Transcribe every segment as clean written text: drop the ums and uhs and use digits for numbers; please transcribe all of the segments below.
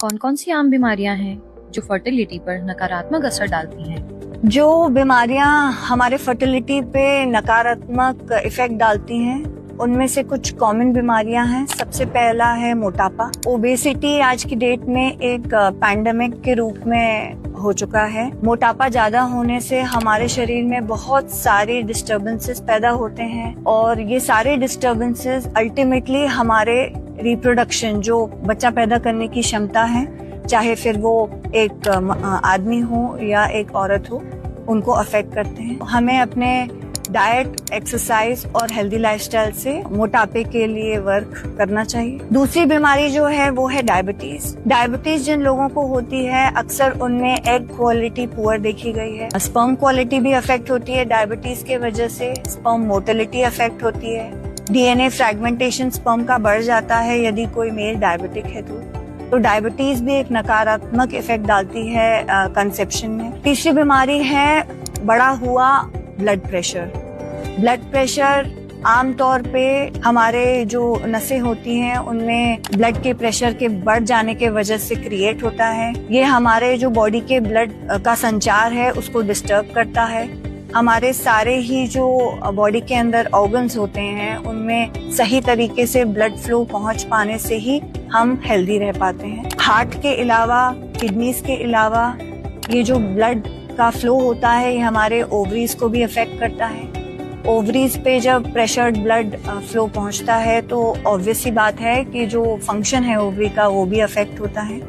कौन कौन सी आम बीमारियां हैं जो फर्टिलिटी पर नकारात्मक असर डालती हैं? जो बीमारियां हमारे फर्टिलिटी पे नकारात्मक इफेक्ट डालती हैं उनमें से कुछ कॉमन बीमारियां हैं। सबसे पहला है मोटापा। ओबेसिटी आज की डेट में एक पैंडेमिक के रूप में हो चुका है। मोटापा ज्यादा होने से हमारे शरीर में बहुत सारे डिस्टर्बेंसेस पैदा होते हैं और ये सारे डिस्टर्बेंसेस अल्टीमेटली हमारे रिप्रोडक्शन, जो बच्चा पैदा करने की क्षमता है, चाहे फिर वो एक आदमी हो या एक औरत हो, उनको अफेक्ट करते हैं। हमें अपने डाइट, एक्सरसाइज और हेल्दी लाइफस्टाइल से मोटापे के लिए वर्क करना चाहिए। दूसरी बीमारी जो है वो है डायबिटीज। डायबिटीज जिन लोगों को होती है अक्सर उनमें एग क्वालिटी पुअर देखी गई है। स्पर्म क्वालिटी भी अफेक्ट होती है डायबिटीज के वजह से। स्पर्म मोटिलिटी अफेक्ट होती है। डीएनए फ्रैगमेंटेशन स्पर्म का बढ़ जाता है यदि कोई मेल डायबिटिक है तो डायबिटीज भी एक नकारात्मक इफेक्ट डालती है कंसेप्शन में। तीसरी बीमारी है बड़ा हुआ ब्लड प्रेशर। ब्लड प्रेशर आमतौर पे हमारे जो नसें होती हैं उनमें ब्लड के प्रेशर के बढ़ जाने के वजह से क्रिएट होता है। ये हमारे जो बॉडी के ब्लड का संचार है उसको डिस्टर्ब करता है। हमारे सारे ही जो बॉडी के अंदर ऑर्गन्स होते हैं उनमें सही तरीके से ब्लड फ्लो पहुंच पाने से ही हम हेल्दी रह पाते हैं। हार्ट के अलावा, किडनीज के अलावा ये जो ब्लड का फ्लो होता है ये हमारे ओवरीज को भी अफेक्ट करता है। ओवरीज पे जब प्रेशर्ड ब्लड फ्लो पहुंचता है तो ऑब्वियस सी बात है कि जो फंक्शन है ओवरी का वो भी अफेक्ट होता है।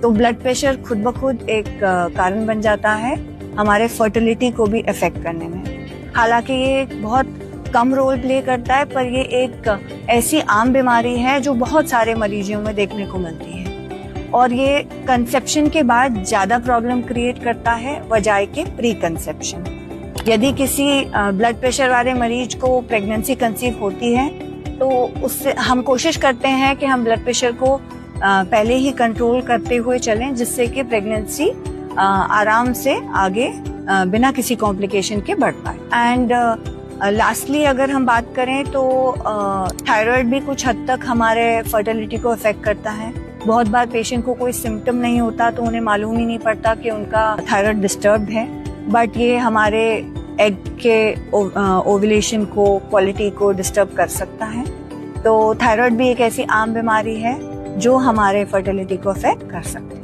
तो ब्लड प्रेशर खुद ब खुद एक कारण बन जाता है हमारे फर्टिलिटी को भी अफेक्ट करने में। हालांकि ये बहुत कम रोल प्ले करता है, पर ये एक ऐसी आम बीमारी है जो बहुत सारे मरीजों में देखने को मिलती है और ये कंसेप्शन के बाद ज्यादा प्रॉब्लम क्रिएट करता है बजाय के प्री कंसेप्शन। यदि किसी ब्लड प्रेशर वाले मरीज को प्रेगनेंसी कंसीव होती है तो उससे हम कोशिश करते हैं कि हम ब्लड प्रेशर को पहले ही कंट्रोल करते हुए चलें, जिससे कि प्रेगनेंसी आराम से आगे बिना किसी कॉम्प्लिकेशन के बढ़ पाए। एंड लास्टली अगर हम बात करें तो थायराइड भी कुछ हद तक हमारे फर्टिलिटी को अफेक्ट करता है। बहुत बार पेशेंट को कोई सिम्टम नहीं होता तो उन्हें मालूम ही नहीं पड़ता कि उनका थायराइड डिस्टर्ब है, बट ये हमारे एग के ओव्यूलेशन को, क्वालिटी को डिस्टर्ब कर सकता है। तो थायराइड भी एक ऐसी आम बीमारी है जो हमारे फर्टिलिटी को अफेक्ट कर सकती है।